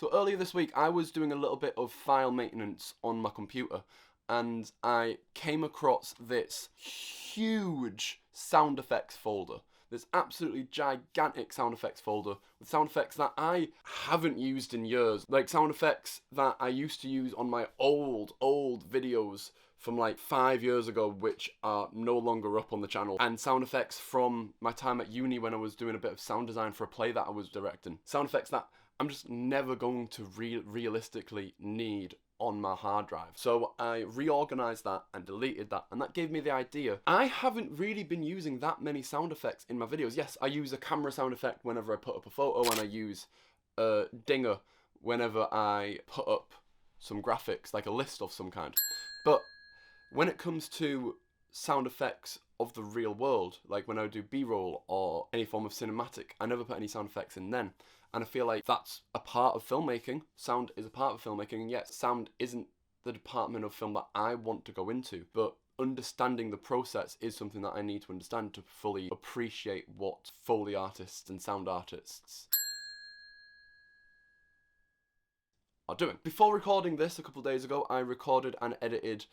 So earlier this week I was doing a little bit of file maintenance on my computer and I came across this huge sound effects folder. This absolutely gigantic sound effects folder with sound effects that I haven't used in years. Like sound effects that I used to use on my old videos from like 5 years ago, which are no longer up on the channel. And sound effects from my time at uni when I was doing a bit of sound design for a play that I was directing. Sound effects that I'm just never going to realistically need on my hard drive. So I reorganized that and deleted that, and that gave me the idea. I haven't really been using that many sound effects in my videos. Yes, I use a camera sound effect whenever I put up a photo, and I use a dinger whenever I put up some graphics, like a list of some kind. But when it comes to sound effects of the real world, like when I do B-roll or any form of cinematic, I never put any sound effects in then. And I feel like that's a part of filmmaking. Sound is a part of filmmaking, and yet sound isn't the department of film that I want to go into. But understanding the process is something that I need to understand to fully appreciate what Foley artists and sound artists are doing. Before recording this a couple of days ago, I recorded and edited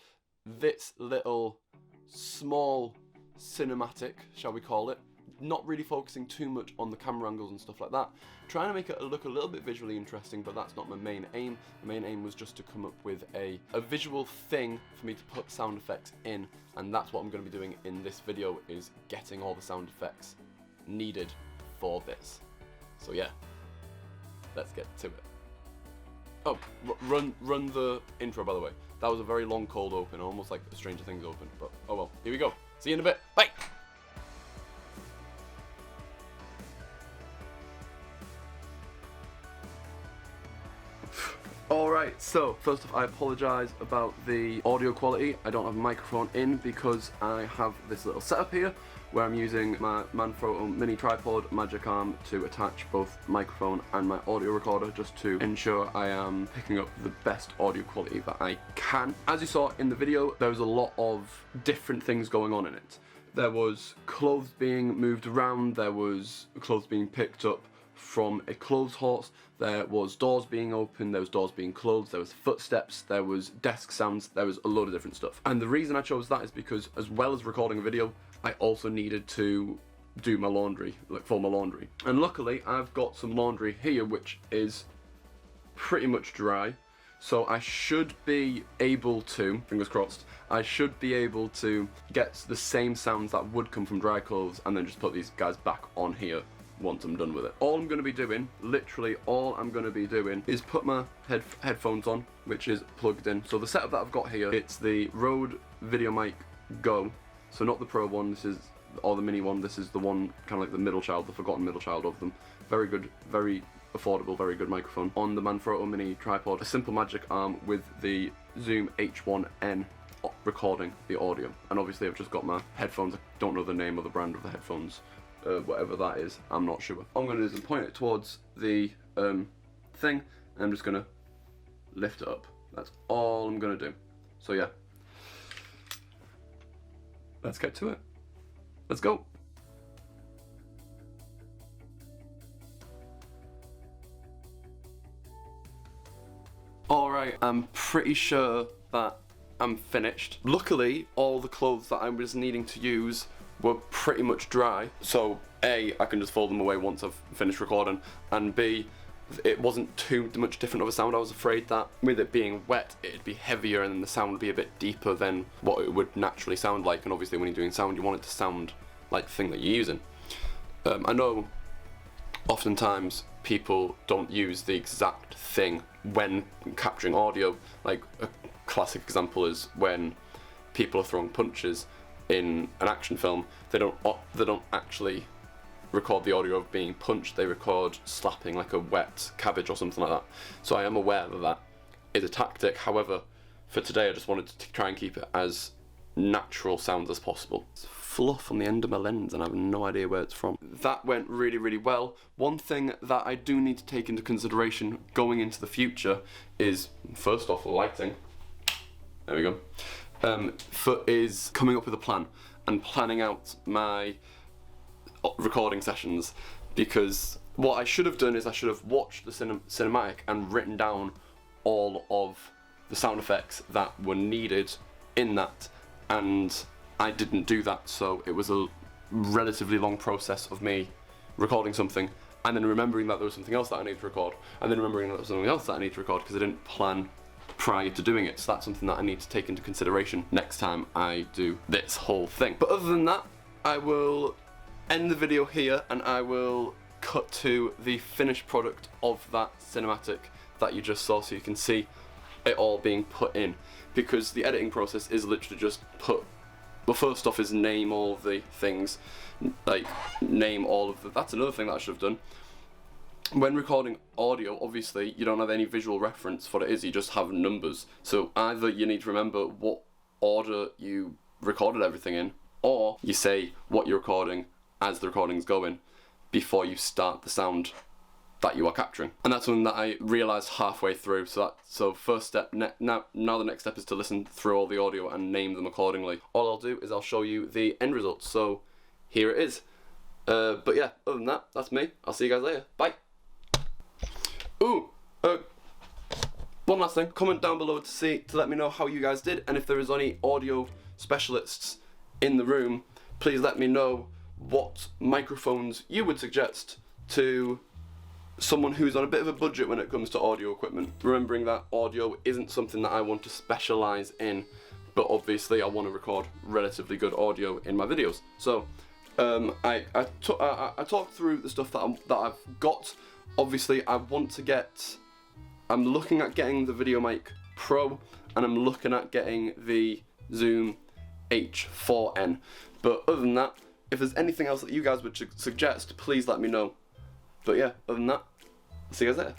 this little small cinematic, shall we call it. Not really focusing too much on the camera angles and stuff like that. Trying to make it look a little bit visually interesting, but that's not my main aim. The main aim was just to come up with a visual thing for me to put sound effects in, and that's what I'm going to be doing in this video, is getting all the sound effects needed for this. So yeah, let's get to it. Oh, run the intro, by the way. That was a very long cold open, almost like a Stranger Things open, but oh well. Here we go. See you in a bit. Bye! Alright, so first off, I apologise about the audio quality. I don't have a microphone in because I have this little setup here where I'm using my Manfrotto mini tripod magic arm to attach both microphone and my audio recorder, just to ensure I am picking up the best audio quality that I can. As you saw in the video, there was a lot of different things going on in it. There was clothes being moved around, there was clothes being picked up from a clothes horse, there was doors being opened, there was doors being closed, there was footsteps, there was desk sounds, there was a load of different stuff. And the reason I chose that is because, as well as recording a video, I also needed to do my laundry, like fold my laundry. And luckily I've got some laundry here which is pretty much dry, so I should be able to, fingers crossed, I should be able to get the same sounds that would come from dry clothes and then just put these guys back on here once I'm done with it. All I'm going to be doing, literally all I'm going to be doing, is put my headphones on, which is plugged in. So the setup that I've got here, it's the Rode VideoMic Go, so not the Pro one, this is, or the mini one, this is the one, kind of like the middle child, the forgotten middle child of them. Very good, very affordable, very good microphone. On the Manfrotto mini tripod, a simple magic arm with the Zoom H1N recording the audio. And obviously I've just got my headphones, I don't know the name or the brand of the headphones. Whatever that is, I'm not sure. All I'm going to do is point it towards the thing, and I'm just going to lift it up. That's all I'm going to do. So yeah, let's get to it. Let's go. Alright, I'm pretty sure that I'm finished. Luckily, all the clothes that I was needing to use were pretty much dry, so A, I can just fold them away once I've finished recording, and B, it wasn't too much different of a sound. I was afraid that with it being wet it'd be heavier and then the sound would be a bit deeper than what it would naturally sound like, and obviously when you're doing sound you want it to sound like the thing that you're using. I know oftentimes people don't use the exact thing when capturing audio. Like a classic example is when people are throwing punches in an action film, they don't actually record the audio of being punched, they record slapping like a wet cabbage or something like that. So I am aware that that is a tactic. However, for today I just wanted to try and keep it as natural sounds as possible. It's fluff on the end of my lens and I have no idea where it's from. That went really well. One thing that I do need to take into consideration going into the future is, first off, lighting. There we go. Is coming up with a plan and planning out my recording sessions, because what I should have done is I should have watched the cinematic and written down all of the sound effects that were needed in that, and I didn't do that, so it was a relatively long process of me recording something and then remembering that there was something else that I need to record, and then remembering that there was something else that I need to record because I didn't plan prior to doing it. So that's something that I need to take into consideration next time I do this whole thing. But other than that, I will end the video here and I will cut to the finished product of that cinematic that you just saw, so you can see it all being put in, because the editing process is literally just well, first off is name all of the things, like name all of the, that's another thing that I should have done. When recording audio, obviously you don't have any visual reference for what it is, you just have numbers. So either you need to remember what order you recorded everything in, or you say what you're recording as the recording's going before you start the sound that you are capturing. And that's something that I realised halfway through. So first step, now the next step is to listen through all the audio and name them accordingly. All I'll do is I'll show you the end results. So here it is. But yeah, other than that, that's me. I'll see you guys later. Bye. Ooh, one last thing. Comment down below to let me know how you guys did, and if there is any audio specialists in the room, please let me know what microphones you would suggest to someone who's on a bit of a budget when it comes to audio equipment. Remembering that audio isn't something that I want to specialise in, but obviously I want to record relatively good audio in my videos. So I talked through the stuff that I've got. Obviously I'm looking at getting the VideoMic Pro, and I'm looking at getting the Zoom H4n. But other than that, if there's anything else that you guys would suggest, please let me know. But yeah, other than that, I'll see you guys later.